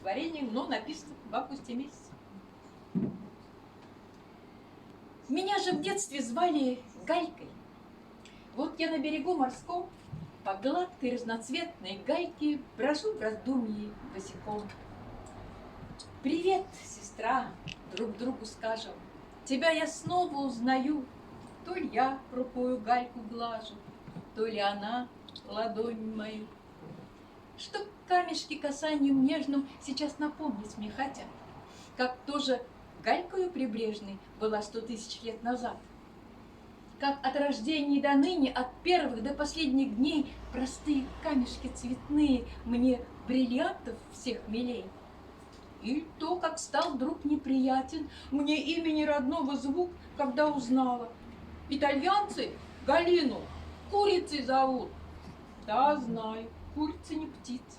стихотворение, но написано в августе месяце. Меня же в детстве звали Галькой. Вот я на берегу морском по гладкой разноцветной гальке брожу в раздумье босиком. Привет, сестра, друг другу скажем, тебя я снова узнаю. То ли я рукою гальку глажу, то ли она ладонь мою. Что камешки касанием нежным сейчас напомнить мне хотят, как тоже галькою прибрежной была 100 тысяч лет назад. Как от рождения до ныне, от первых до последних дней, простые камешки цветные мне бриллиантов всех милей. И то, как стал вдруг неприятен мне имени родного звук, когда узнала. Итальянцы Галину курицей зовут. Да, знаю, курица не птица.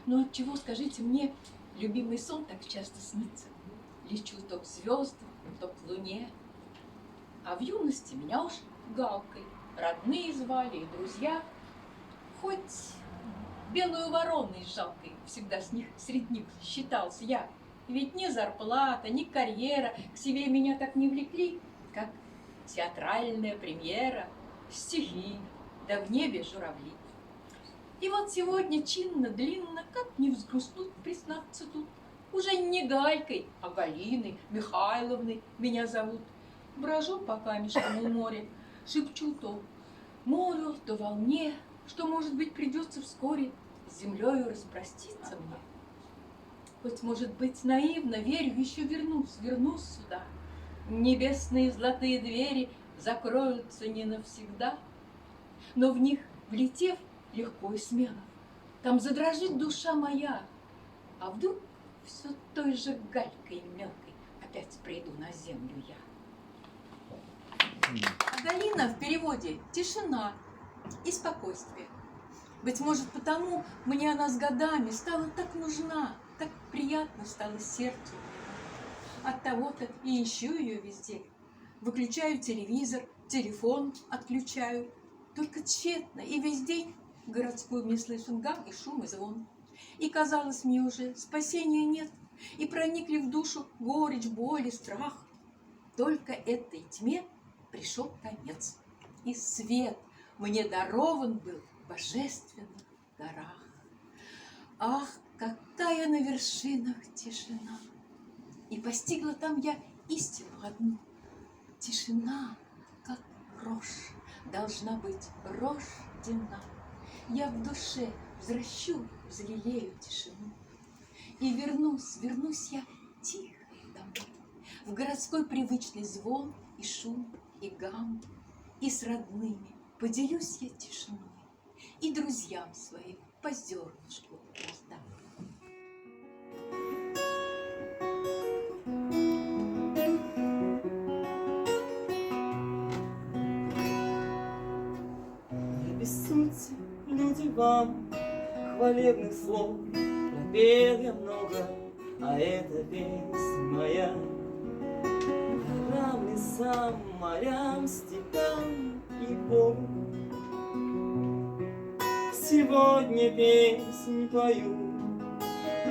Но отчего, скажите мне, любимый сон так часто снится? Лечу то к звездам, то к луне. А в юности меня уж Галкой родные звали и друзья. Хоть белую вороной жалкой всегда среди них считался я. Ведь ни зарплата, ни карьера к себе меня так не влекли, как театральная премьера, стихи, да в небе журавли. И вот сегодня чинно, длинно, как не взгрустнуть, признаться тут, уже не Галькой, а Галиной Михайловной меня зовут. Брожу по камешкам у моря, шепчу то морю, то волне, что, может быть, придется вскоре с землею распроститься мне. Хоть, может быть, наивно верю, еще вернусь сюда. Небесные золотые двери закроются не навсегда, но в них, влетев легко и смело, там задрожит душа моя, а вдруг все той же галькой мелкой опять приду на землю я. А Галина в переводе тишина и спокойствие. Быть может, потому мне она с годами стала так нужна, так приятно стало сердцу. Оттого-то и ищу ее везде. Выключаю телевизор, телефон отключаю. Только тщетно и весь день городскую мне слышен гам и шум и звон. И казалось мне уже, спасения нет, и проникли в душу горечь, боль и страх. Только этой тьме пришел конец, и свет мне дарован был в божественных горах. Ах, какая на вершинах тишина! И постигла там я истину одну. Тишина, как рожь, должна быть рождена. Я в душе взращу, взлелею тишину. И вернусь я тихо домой, в городской привычный звон и шум, и гам. И с родными поделюсь я тишиной, и друзьям своим по зернышку раздам. Не обессудьте, люди, вам хвалебных слов. Пропел я много, а это песнь моя. Горам, лесам, морям, степям и Богу. Сегодня песнь пою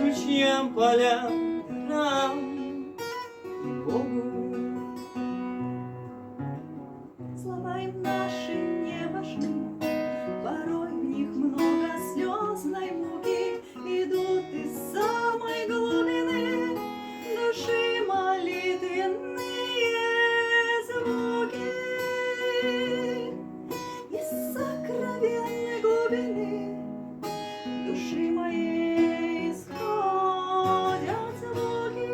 ручьям, полям, горам и Богу. Слова им наши не важны, порой в них много слезной муки, идут из самой глубины души молитвенные звуки. Из сокровенной глубины души моей исходят звуки.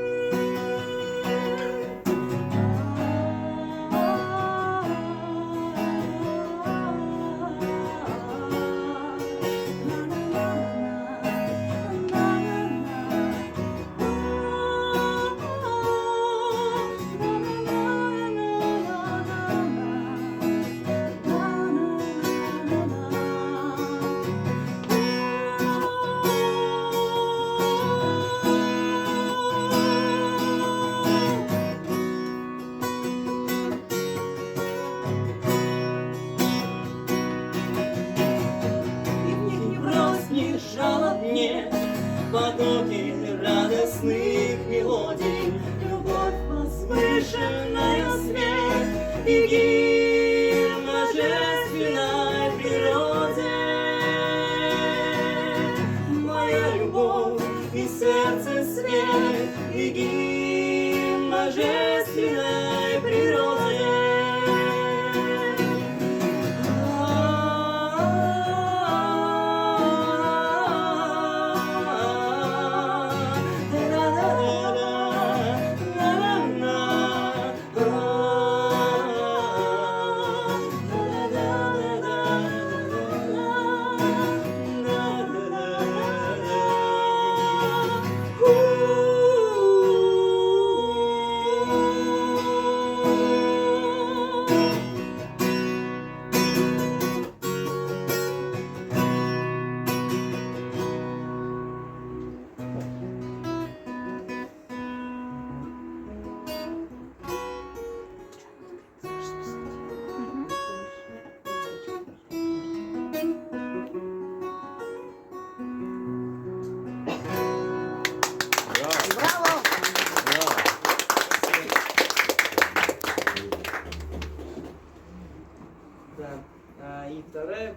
И в них не брось, не жалоб мне потоки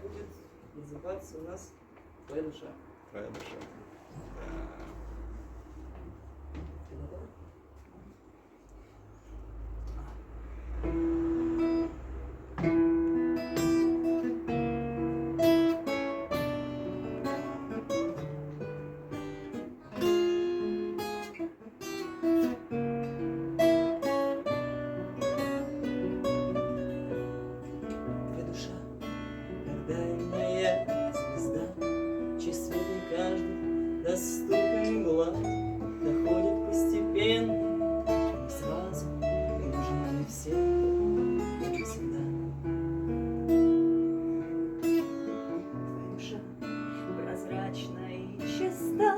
будет называться у нас «Твоя душа». Твоя душа. Ты готова? Твоя душа, как дальняя звезда, чей свет не каждый доступен глаз, доходит постепенно, не сразу, и нужна не всем, как и всегда. Твоя душа прозрачна и чиста,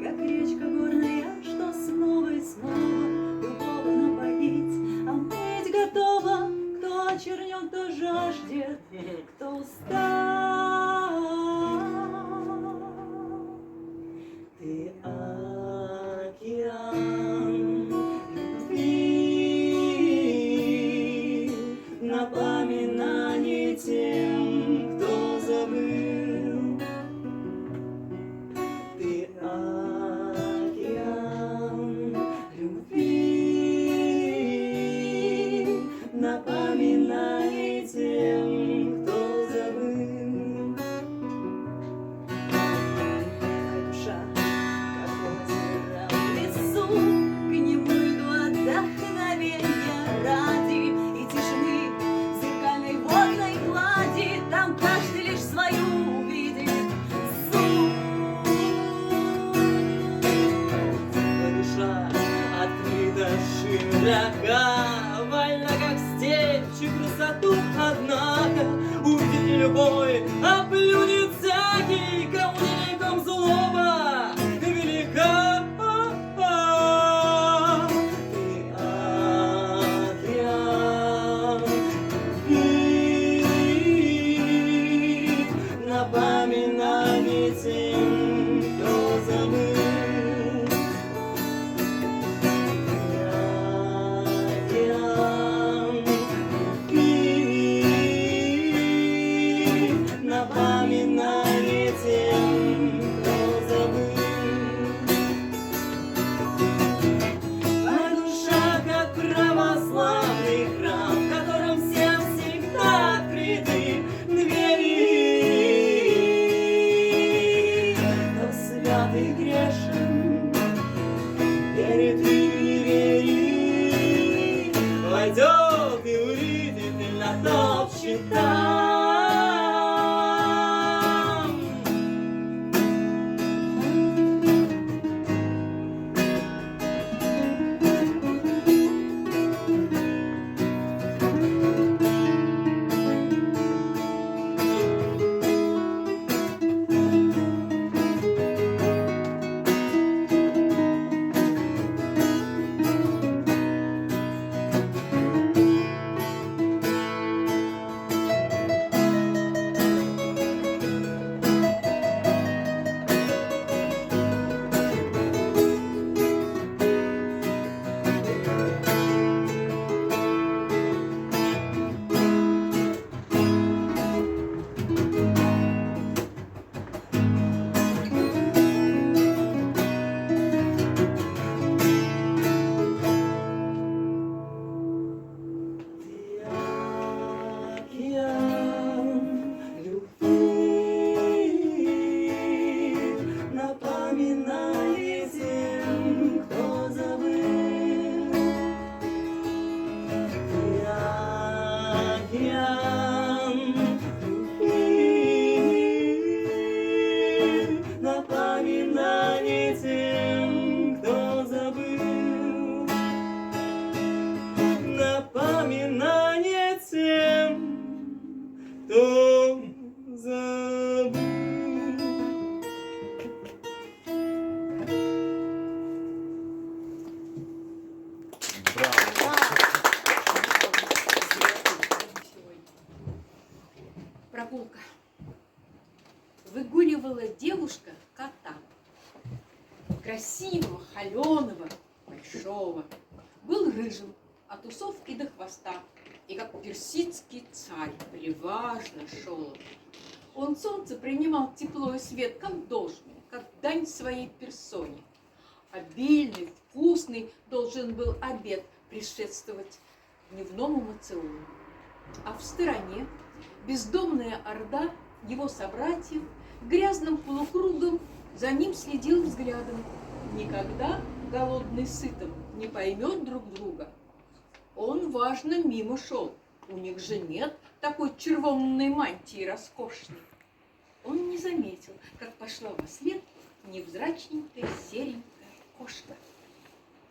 как речка горная, что снова и снова любовно напоить, омыть готова, кто очернен, кто жаждет, кто устал. Ты океан любви, напоминание тем, кто забыл. Ты океан любви, напоминание тем, кто забыл. Твоя душа, как озеро в лесу, к нему иду отдохновенья ради и тишины зеркальной водной глади, там каждый лишь свою увидит суть. Твоя душа открыта широка, вольна как степь, чью красоту, однако, увидит не любой, а плюнет всякий, кому невеликом злоба велика. Ты океан любви, напоминание тем, кто забыл. Океан любви, напоминание тем, кто забыл. Твоя душа, как православный храм, в котором всем всегда открыты двери. Кто свят и грешен, верит и не верит, войдет и увидит и натопчет там. Прогулка. Выгуливала девушка кота. Красивого, холеного, большого. Был рыжим от усов и до хвоста. И как персидский царь, приважно шел. Он солнце принимал тепло и свет как должное, как дань своей персоне. Обильный, вкусный должен был обед предшествовать дневному моциону. А в стороне бездомная орда его собратьев грязным полукругом за ним следил взглядом. Никогда голодный сытым не поймет друг друга. Он важно мимо шел. У них же нет такой червонной мантии роскошной. Он не заметил, как пошла во след невзрачненькая серенькая кошка.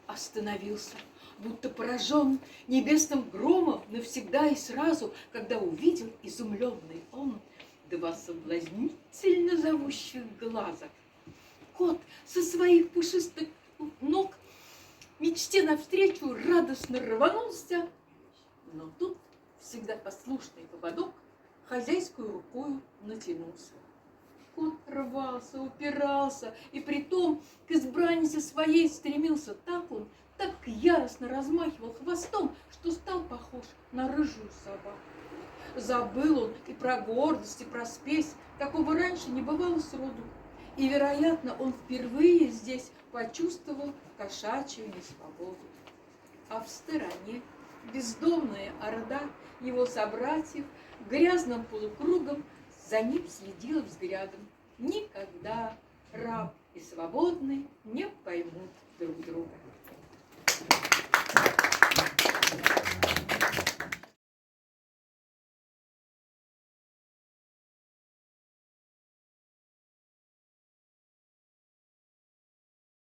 Остановился, будто поражен небесным громом навсегда и сразу, когда увидел изумленный он два соблазнительно зовущих глаза. Кот со своих пушистых ног мечте навстречу радостно рванулся, но тут всегда послушный поводок хозяйскую рукою натянулся. Кот рвался, упирался, и притом к избраннице своей стремился так яростно размахивал хвостом, что стал похож на рыжую собаку. Забыл он и про гордость, и про спесь, такого раньше не бывало сроду. И, вероятно, он впервые здесь почувствовал кошачью несвободу. А в стороне бездомная орда его собратьев грязным полукругом за ним следила взглядом. Никогда раб и свободный не поймут друг друга.